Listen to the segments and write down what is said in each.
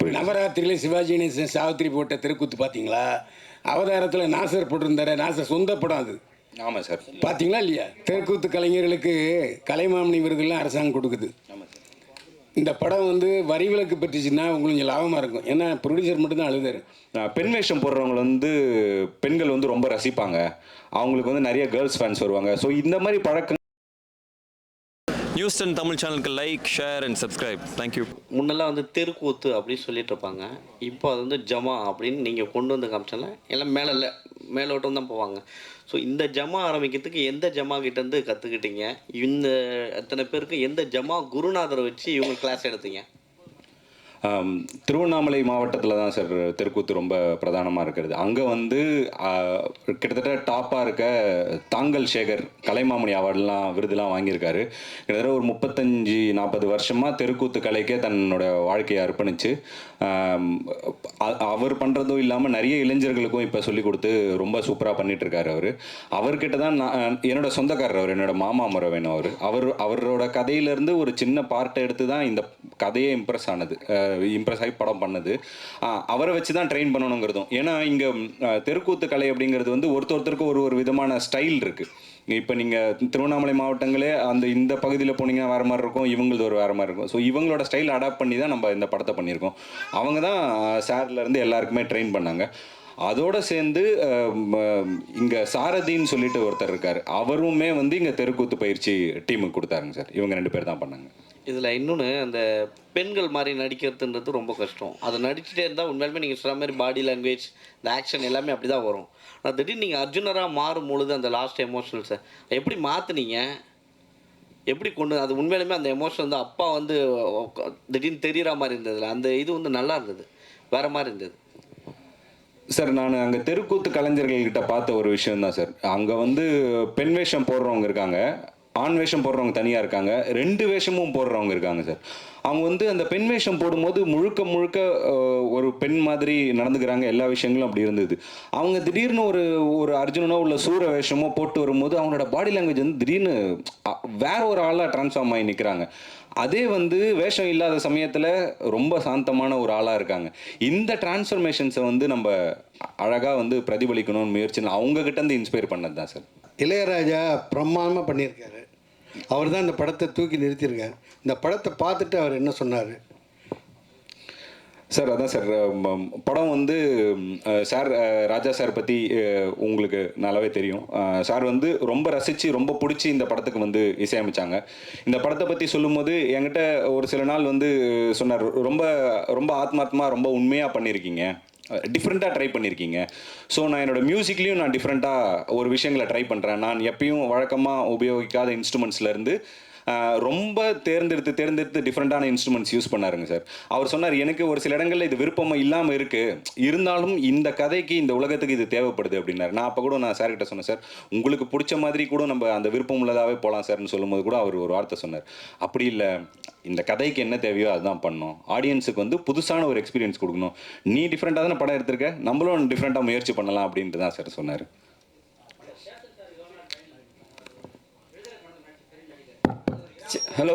போயிடும். நவராத்திரியில் சிவாஜி கணேசன் சாவித்திரி போட்ட தெருக்கூத்து பார்த்தீங்களா? அவதாரத்தில் நாசர் போட்டிருந்தாரு. நாசர் சொந்த படம் அது. ஆமாம் சார். பார்த்தீங்களா இல்லையா? தெருக்கூத்து கலைஞர்களுக்கு கலைமாமணி விருதுலாம் அரசாங்கம் கொடுக்குது. ஆமாம் சார். இந்த படம் வந்து வரி விலக்கு பெற்றுச்சுன்னா உங்களுக்கு கொஞ்சம் லாபமாக இருக்கும். ஏன்னா ப்ரொடியூசர் மட்டும்தான் அழுதாரு. பெண் வேஷம் போடுறவங்க வந்து பெண்கள் வந்து ரொம்ப ரசிப்பாங்க. அவங்களுக்கு வந்து நிறைய கேர்ள்ஸ் ஃபேன்ஸ் வருவாங்க. ஸோ இந்த மாதிரி பழக்கம் நியூஸ் 10 தமிழ் சேனலுக்கு like, share and subscribe. Thank you. முன்னெல்லாம் வந்து தெருக்கூத்து அப்படின்னு சொல்லிட்டு இருப்பாங்க. இப்போ அது வந்து ஜமா அப்படின்னு நீங்கள் கொண்டு வந்து காமிச்சால எல்லாம் மேலோட்டம் தான் போவாங்க. ஸோ இந்த ஜமா ஆரம்பிக்கிறதுக்கு எந்த ஜமா கிட்டேருந்து கற்றுக்கிட்டீங்க? இந்த அத்தனை பேருக்கு எந்த ஜமா குருநாதரை வச்சு இவங்க கிளாஸ் எடுத்தீங்க? திருவண்ணாமலை மாவட்டத்தில் தான் சார் தெருக்கூத்து ரொம்ப பிரதானமாக இருக்கிறது. அங்கே வந்து கிட்டத்தட்ட டாப்பாக இருக்க தாங்கல் சேகர் கலைமாமணி அவார்டெலாம் விருதுலாம் வாங்கியிருக்காரு. கிட்டத்தட்ட ஒரு 35-40 வருஷமாக தெருக்கூத்து கலைக்கே தன்னோட வாழ்க்கையை அர்ப்பணித்து அவர் பண்ணுறதும் இல்லாமல் நிறைய இளைஞர்களுக்கும் இப்போ சொல்லிக் கொடுத்து ரொம்ப சூப்பராக பண்ணிகிட்ருக்காரு. அவர்கிட்ட தான் என்னோட சொந்தக்காரர், என்னோட மாமா முறை வேணும். அவரோட கதையிலேருந்து ஒரு சின்ன பார்ட்டை எடுத்து தான் இந்த கதையே இம்ப்ரெஸ் ஆகி படம் பண்ணது. அவரை வச்சு தான் ட்ரெயின் பண்ணணுங்கிறதும். ஏன்னா இங்கே தெருக்கூத்து கலை அப்படிங்கிறது வந்து ஒருத்தருக்கு ஒரு விதமான ஸ்டைல் இருக்குது. இப்போ நீங்கள் திருவண்ணாமலை மாவட்டங்களே இந்த பகுதியில் போனீங்கன்னா வேறு மாதிரி இருக்கும், இவங்களது ஒரு வேறு மாதிரி இருக்கும். ஸோ இவங்களோட ஸ்டைல் அடாப்ட் பண்ணி தான் நம்ம இந்த படத்தை பண்ணியிருக்கோம். அவங்க தான் சார்லேருந்து எல்லாருக்குமே ட்ரெயின் பண்ணாங்க. அதோடு சேர்ந்து இங்கே சாரதின்னு சொல்லிட்டு ஒருத்தர் இருக்கார். அவருமே வந்து இங்கே தெருக்கூத்து பயிற்சி டீமுக்கு கொடுத்தாருங்க சார். இவங்க 2 பேர் தான் பண்ணாங்க. இதில் இன்னொன்று, அந்த பெண்கள் மாதிரி நடிக்கிறதுன்றது ரொம்ப கஷ்டம். அதை நடிச்சுட்டே இருந்தால் உண்மையிலுமே நீங்கள் சொல்கிற மாதிரி பாடி லாங்குவேஜ், இந்த ஆக்ஷன் எல்லாமே அப்படி தான் வரும். ஆனால் திடீர்னு நீங்கள் அர்ஜுனராக மாறும் பொழுது அந்த லாஸ்ட் எமோஷனல்ஸை எப்படி மாற்றுனீங்க? எப்படி கொண்டு அது உண்மையிலுமே அந்த எமோஷன் வந்து அப்பா வந்து திடீர்னு தெரிகிற மாதிரி இருந்ததில்ல, அந்த இது வந்து நல்லா இருந்தது, வேறு மாதிரி இருந்தது சார். நான் அங்கே தெருக்கூத்து கலைஞர்கள்கிட்ட பார்த்த ஒரு விஷயம் தான் சார். அங்கே வந்து பெண் வேஷம் போடுறவங்க இருக்காங்க, ஆண் வேஷம் போடுறவங்க தனியாக இருக்காங்க, 2 வேஷமும் போடுறவங்க இருக்காங்க சார். அவங்க வந்து அந்த பெண் வேஷம் போடும்போது முழுக்க ஒரு பெண் மாதிரி நடந்துக்கிறாங்க. எல்லா விஷயங்களும் அப்படி இருந்தது. அவங்க திடீர்னு ஒரு அர்ஜுனனோ உள்ள சூர வேஷமோ போட்டு வரும்போது அவங்களோட பாடி லாங்குவேஜ் வந்து திடீர்னு வேற ஒரு ஆளாக ட்ரான்ஸ்ஃபார்ம் ஆகி நிற்கிறாங்க. அதே வந்து வேஷம் இல்லாத சமயத்தில் ரொம்ப சாந்தமான ஒரு ஆளாக இருக்காங்க. இந்த டிரான்ஸ்ஃபர்மேஷன்ஸை வந்து நம்ம அழகாக வந்து பிரதிபலிக்கணும்னு முயற்சி அவங்கக்கிட்ட இருந்து இன்ஸ்பயர் பண்ணது தான் சார். இளையராஜா பிரமாதமாக பண்ணியிருக்காரு. அவர் தான் இந்த படத்தை தூக்கி நிறுத்தியிருக்கார். இந்த படத்தை பார்த்துட்டு அவர் என்ன சொன்னார் சார்? அதான் சார், படம் வந்து சார் ராஜா சார் பற்றி உங்களுக்கு நல்லாவே தெரியும். சார் வந்து ரொம்ப ரசித்து ரொம்ப பிடிச்சி இந்த படத்துக்கு வந்து இசையமைச்சாங்க. இந்த படத்தை பற்றி சொல்லும்போது என்கிட்ட ஒரு சில நாள் வந்து சொன்னார், ரொம்ப ரொம்ப ஆத்மார்த்தமாக ரொம்ப உண்மையாக பண்ணியிருக்கீங்க, டிஃப்ரெண்ட்டாக ட்ரை பண்ணியிருக்கீங்க. ஸோ நான் என்னோடய மியூசிக்லேயும் நான் டிஃப்ரெண்ட்டாக ஒரு விஷயங்களை ட்ரை பண்ணுறேன். நான் எப்பயும் வழக்கமாக உபயோகிக்காத இன்ஸ்ட்ருமெண்ட்ஸ்லேருந்து ரொம்ப தேர்ந்தெடுத்து டிஃப்ரெண்ட்டான இன்ஸ்ட்ருமெண்ட்ஸ் யூஸ் பண்ணாருங்க சார். அவர் சொன்னார், எனக்கு ஒரு சில இடங்களில் இது விருப்பமாக இல்லாமல் இருக்குது, இருந்தாலும் இந்த கதைக்கு இந்த உலகத்துக்கு இது தேவைப்படுது அப்படின்னாரு. நான் அப்போ கூட நான் சார்கிட்ட சொன்னேன், சார் உங்களுக்கு பிடிச்ச மாதிரி கூட நம்ம அந்த விருப்பம் உள்ளதாகவே போகலாம் சார்னு சொல்லும்போது கூட அவர் ஒரு வார்த்தை சொன்னார், அப்படி இல்லை, இந்த கதைக்கு என்ன தேவையோ அதுதான் பண்ணணும், ஆடியன்ஸுக்கு வந்து புதுசான ஒரு எக்ஸ்பீரியன்ஸ் கொடுக்கணும், நீ டிஃப்ரெண்ட்டாக தானே படம் எடுத்திருக்க, நம்மளும் டிஃப்ரெண்ட்டாக முயற்சி பண்ணலாம் அப்படின்ட்டு தான் சார் சொன்னார். ஹலோ,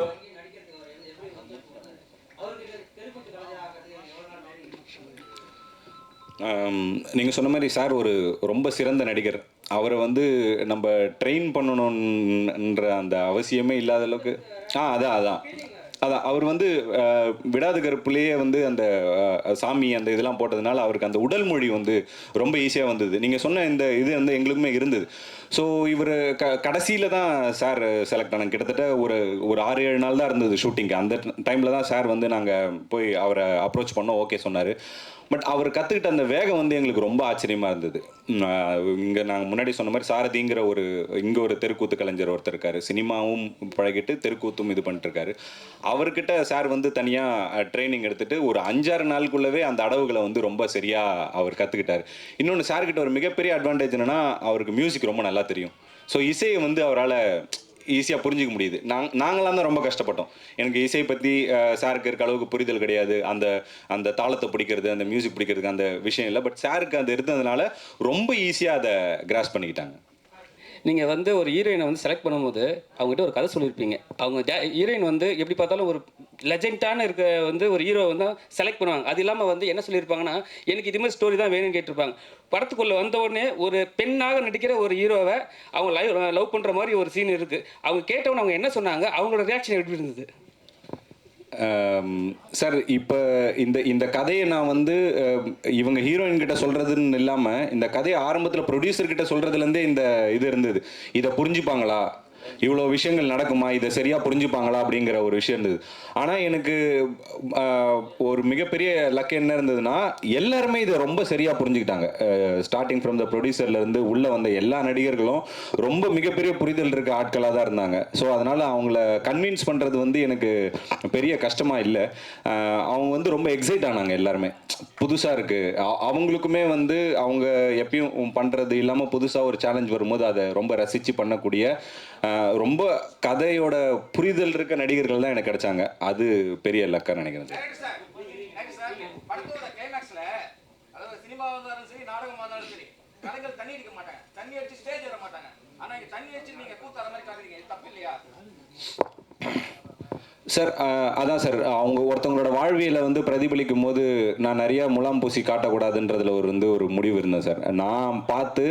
நீங்கள் சொன்ன மாதிரி சார் ஒரு ரொம்ப சிறந்த நடிகர். அவரை வந்து நம்ம ட்ரெயின் பண்ணணுன்ற அந்த அவசியமே இல்லாத அளவுக்கு அதான் அவர் வந்து விடாது கருப்புலேயே வந்து அந்த சாமி அந்த இதெல்லாம் போட்டதுனால அவருக்கு அந்த உடல் மொழி வந்து ரொம்ப ஈஸியாக வந்தது. நீங்கள் சொன்ன இந்த இது வந்து எங்களுக்குமே இருந்தது. ஸோ இவர் கடைசியில் தான் சார் செலக்ட் ஆனாங்க. கிட்டத்தட்ட ஒரு 6-7 நாள் தான் இருந்தது ஷூட்டிங்கு. அந்த டைமில் தான் சார் வந்து நாங்கள் போய் அவரை அப்ரோச் பண்ணோம், ஓகே சொன்னார். பட் அவர் கற்றுக்கிட்ட அந்த வேகம் வந்து எங்களுக்கு ரொம்ப ஆச்சரியமாக இருந்தது. இங்கே நாங்கள் முன்னாடி சொன்ன மாதிரி சாரதிங்கிற இங்கே ஒரு தெருக்கூத்து கலைஞர் ஒருத்தர் இருக்கார். சினிமாவும் பழகிட்டு தெருக்கூத்தும் இது பண்ணிட்டுருக்காரு. அவர்கிட்ட சார் வந்து தனியாக ட்ரைனிங் எடுத்துகிட்டு ஒரு 5-6 நாளுக்குள்ளவே அந்த அடவுகளை வந்து ரொம்ப சரியாக அவர் கற்றுக்கிட்டார். இன்னொன்று, சார்கிட்ட ஒரு மிகப்பெரிய அட்வான்டேஜ் என்னென்னா அவருக்கு மியூசிக் ரொம்ப நல்லா தெரியும். ஸோ இசையை வந்து அவரால் ஈஸியாக புரிஞ்சிக்க முடியுது. நாங்களாம் தான் ரொம்ப கஷ்டப்பட்டோம். எனக்கு இசை பற்றி சாருக்கு இருக்க அளவுக்கு புரிதல் கிடையாது. அந்த தாளத்தை பிடிக்கிறது, அந்த மியூசிக் பிடிக்கிறதுக்கு அந்த விஷயம் இல்லை. பட் சாருக்கு அது இருந்ததுனால ரொம்ப ஈஸியாக அதை கிராஸ் பண்ணிக்கிட்டாங்க. நீங்கள் வந்து ஒரு ஹீரோயினை வந்து செலக்ட் பண்ணும்போது அவங்ககிட்ட ஒரு கதை சொல்லியிருப்பீங்க. அவங்க ஹீரோயின் வந்து எப்படி பார்த்தாலும் ஒரு லெஜெண்டான இருக்க வந்து ஒரு ஹீரோ வந்து செலக்ட் பண்ணுவாங்க. அது இல்லாமல் வந்து என்ன சொல்லியிருப்பாங்கன்னா, எனக்கு இது மாதிரி ஸ்டோரி தான் வேணும்னு கேட்டிருப்பாங்க. படத்துக்குள்ளே வந்த உடனே ஒரு பெண்ணாக நடிக்கிற ஒரு ஹீரோவை அவங்க லவ் பண்ணுற மாதிரி ஒரு சீன் இருக்குது. அவங்க கேட்டவொன்னே அவங்க என்ன சொன்னாங்க, அவங்களோட ரியாக்ஷன் எப்படி இருந்தது? சார் இப்போ இந்த கதையை நான் வந்து இவங்க ஹீரோயின் கிட்ட சொல்கிறதுன்னு இல்லாமல் இந்த கதையை ஆரம்பத்தில் ப்ரொடியூசர் கிட்ட சொல்கிறதுலேருந்தே இந்த இது இருந்தது. இதை புரிஞ்சுப்பாங்களா, இவ்வளோ விஷயங்கள் நடக்குமா, இதை சரியாக புரிஞ்சுப்பாங்களா அப்படிங்கிற ஒரு விஷயம் இருந்தது. ஆனால் எனக்கு ஒரு மிகப்பெரிய லக் என்ன இருந்ததுன்னா, எல்லாருமே இதை ரொம்ப சரியாக புரிஞ்சுக்கிட்டாங்க. ஸ்டார்டிங் ஃப்ரம் த ப்ரொடியூசர்லேருந்து உள்ளே வந்த எல்லா நடிகர்களும் ரொம்ப மிகப்பெரிய புரிதல் இருக்க ஆட்களாக தான் இருந்தாங்க. ஸோ அதனால் அவங்கள கன்வின்ஸ் பண்ணுறது வந்து எனக்கு பெரிய கஷ்டமாக இல்லை. அவங்க வந்து ரொம்ப எக்ஸைட் ஆனாங்க. எல்லாருமே புதுசாக இருக்குது, அவங்களுக்குமே வந்து அவங்க எப்பயும் பண்ணுறது இல்லாமல் புதுசாக ஒரு சேலஞ்ச் வரும்போது அதை ரொம்ப ரசித்து பண்ணக்கூடிய ரொம்ப கதையோட புரிதல் இருக்க நடிகர்கள் தான் எனக்கு கிடைச்சாங்க. அது பெரிய லக்கா நினைக்கிறேன். படத்தோட கிளைமேக்ஸ்ல, அதாவது சினிமாவா இருந்தாலும் சரி, நாடகமா இருந்தாலும் சரி, கலைஞர்கள் தண்ணி அடிக்க மாட்டாங்க, தண்ணி அடிச்சு ஸ்டேஜ் ஏற மாட்டாங்க. ஆனா இங்க தண்ணி அடிச்சு நீங்க கூத்து அந்த மாதிரி காட்டுறீங்க, இது தப்பு இல்லையா? சார் அதான் சார், அவங்க ஒருத்தவங்களோட வாழ்வியலை வந்து பிரதிபலிக்கும் போது நான் நிறைய முலாம் பூசி காட்டக்கூடாதுன்றதுல ஒரு முடிவு இருந்தேன் சார். நான் பார்த்து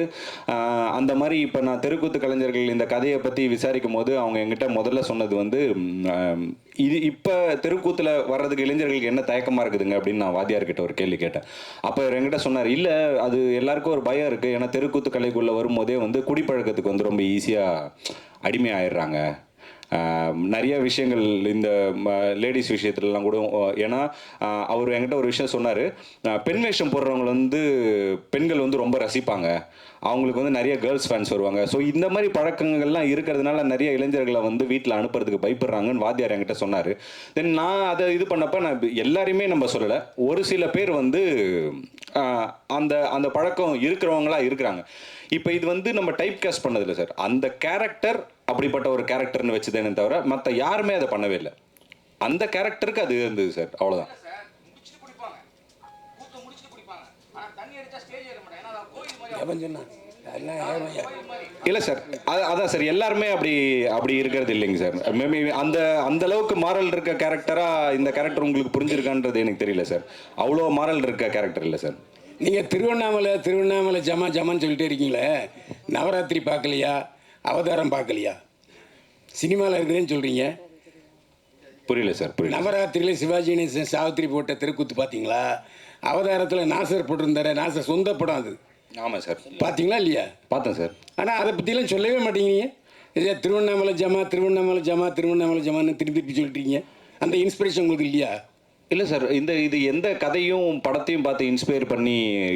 அந்த மாதிரி இப்போ நான் தெருக்கூத்து கலைஞர்கள் இந்த கதையை பற்றி விசாரிக்கும் போது அவங்க என்கிட்ட முதல்ல சொன்னது வந்து, இது இப்போ தெருக்கூத்தில் வர்றதுக்கு இளைஞர்களுக்கு என்ன தயக்கமாக இருக்குதுங்க அப்படின்னு நான் வாத்தியார்கிட்ட ஒரு கேள்வி கேட்டேன். அப்போ என்கிட்ட சொன்னார், இல்லை அது எல்லாருக்கும் ஒரு பயம் இருக்குது. ஏன்னா தெருக்கூத்து கலைக்குள்ளே வரும்போதே வந்து குடிப்பழக்கத்துக்கு வந்து ரொம்ப ஈஸியாக அடிமையாயிடுறாங்க. நிறைய விஷயங்கள் இந்த லேடிஸ் விஷயத்துலலாம் கூட. ஏன்னா அவர் என்கிட்ட ஒரு விஷயம் சொன்னார், பெண் வேஷம் போடுறவங்க வந்து பெண்கள் வந்து ரொம்ப ரசிப்பாங்க, அவங்களுக்கு வந்து நிறைய கேர்ள்ஸ் ஃபேன்ஸ் வருவாங்க. ஸோ இந்த மாதிரி பழக்கங்கள்லாம் இருக்கிறதுனால நிறைய இளைஞர்களை வந்து வீட்டில் அனுப்புறதுக்கு பயப்படுறாங்கன்னு வாத்தியார் என்கிட்ட சொன்னார். தென் நான் அதை இது பண்ணப்போ நான் எல்லாரையுமே நம்ம சொல்லலை, ஒரு சில பேர் வந்து அந்த அந்த பழக்கம் இருக்கிறவங்களா இருக்கிறாங்க. இப்போ இது வந்து நம்ம டைப் காஸ்ட் பண்ணதில்லை சார், அந்த கேரக்டர் அப்படிப்பட்ட ஒரு கேரக்டர்னு வச்சுதேனே தவிர மற்ற யாருமே அதை பண்ணவே இல்லை. அந்த கேரக்டருக்கு அது இருந்தது சார், அவ்வளோதான். இல்லை சார், அதான் சார், எல்லாருமே அப்படி இருக்கிறது இல்லைங்க சார். மேபி அந்த அளவுக்கு மாரல் இருக்க கேரக்டராக இந்த கேரக்டர் உங்களுக்கு புரிஞ்சிருக்கான்றது எனக்கு தெரியல சார். அவ்வளோ மாரல் இருக்க கேரக்டர் இல்லை சார். நீங்கள் திருவண்ணாமலை ஜமான்னு சொல்லிட்டே இருக்கீங்களே, நவராத்திரி பார்க்கலையா, அவதாரம் பார்க்கலையா? சினிமாவில் இருக்குதுன்னு சொல்கிறீங்க. புரியல சார், புரியல. நவராத்திரியில் சிவாஜி கணேசன் சாவித்திரி போட்ட தெருக்கூத்து பார்த்தீங்களா? அவதாரத்தில் நாசர் போட்டிருந்தாரு, நாசர் சொந்த படம் அது. ஆமாம் சார். பார்த்தீங்களா இல்லையா? பார்த்தேன் சார். ஆனால் அதை பற்றிலாம் சொல்லவே மாட்டேங்கிறீங்க. இதே திருவண்ணாமலை ஜமான்னு திருப்பி சொல்லிட்டீங்க. அந்த இன்ஸ்பிரேஷன் உங்களுக்கு இல்லையா? இல்லை சார், இது எந்த கதையும் படத்தையும் பார்த்து இன்ஸ்பயர் பண்ணி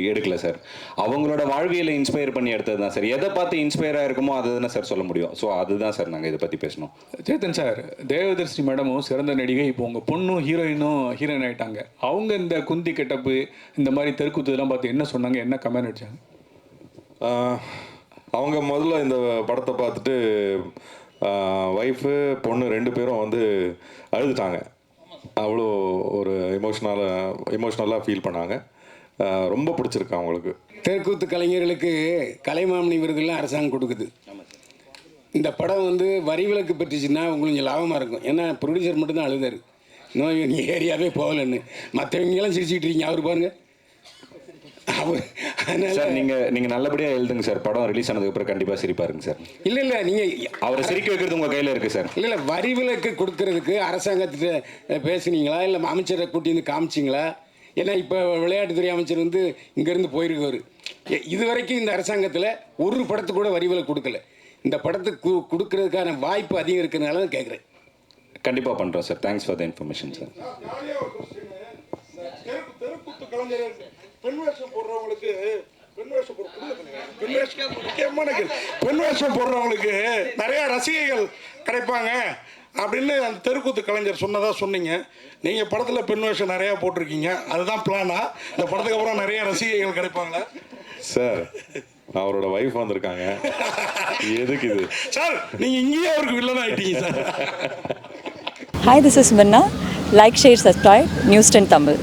எடுக்கல சார். அவங்களோட வாழ்வியலை இன்ஸ்பயர் பண்ணி எடுத்தது தான் சார். எதை பார்த்து இன்ஸ்பயராக இருக்குமோ அதை தானே சார் சொல்ல முடியும். ஸோ அதுதான் சார் நாங்கள் இதை பற்றி பேசணும். சேத்தன் சார், தேவதர்ஷினி மேடமும் சிறந்த நடிகை, இப்போ உங்கள் பொண்ணும் ஹீரோயின் ஆகிட்டாங்க. அவங்க இந்த குந்தி கெட்டப்பு இந்த மாதிரி தெருக்கூத்து இதெல்லாம் பார்த்து என்ன சொன்னாங்க, என்ன கமெண்ட் அடிச்சாங்க? அவங்க முதல்ல இந்த படத்தை பார்த்துட்டு ஒய்ஃபு பொண்ணு 2 பேரும் வந்து அழுதுட்டாங்க. அவ்வளோ ஒரு எமோஷ்னலாக ஃபீல் பண்ணாங்க. ரொம்ப பிடிச்சிருக்கு அவங்களுக்கு. தெருக்கூத்து கலைஞர்களுக்கு கலைமாமணி விருதுலாம் அரசாங்கம் கொடுக்குது. இந்த படம் வந்து வரி விலக்கு பெற்றுச்சுன்னா உங்களுக்கு கொஞ்சம் லாபமாக இருக்கும். ஏன்னா ப்ரொடியூசர் மட்டும்தான் அழுதாரு, நோய் நீ ஏரியாவே போகலன்னு. மற்றவங்கெல்லாம் சிரிச்சுக்கிட்டு இருக்கீங்க, அவர் பாருங்க. சார் நீங்கள் நல்லபடியாக எழுதுங்க சார். படம் ரிலீஸ் ஆனதுக்கு அப்புறம் கண்டிப்பாக சிரிப்பாருங்க சார். இல்லை நீங்கள் அவரை சிரிக்க வைக்கிறது உங்கள் கையில் இருக்குது சார். இல்லை வரி விலக்கு கொடுக்கறதுக்கு அரசாங்கத்திட்ட பேசுனீங்களா, இல்லை அமைச்சரை கூட்டி வந்து காமிச்சிங்களா? ஏன்னா இப்போ விளையாட்டுத்துறை அமைச்சர் வந்து இங்கேருந்து போயிருக்காரு. இது வரைக்கும் இந்த அரசாங்கத்தில் ஒரு படத்துக்கு கூட வரி விலக்கு கொடுக்கல. இந்த படத்துக்கு கொடுக்கறதுக்கான வாய்ப்பு அதிகம் இருக்கிறதுனால தான் கேட்குறேன். கண்டிப்பாக பண்ணுறோம் sir. Thanks for the information sir. தெருக்கூத்து கலைஞர் பெண் வேஷம் போடுறவங்களுக்கு நிறைய ரசிகைகள் கிடைப்பாங்க அப்படின்னு அந்த தெருக்கூத்து கலைஞர் சொன்னதா சொன்னீங்க. நீங்கள் படத்தில் பெண் வேஷம் நிறையா போட்டிருக்கீங்க, அதுதான் பிளானா? இந்த படத்துக்கு அப்புறம் நிறைய ரசிகைகள் கிடைப்பாங்களா சார்? அவரோட வைஃப் வந்திருக்காங்க, எதுக்கு இது சார்? நீங்கள் இங்கேயே அவருக்கு வில்லன் ஆகிட்டீங்க sir. Hi, this is Minna. Like, share, subscribe, News 10 Tamil.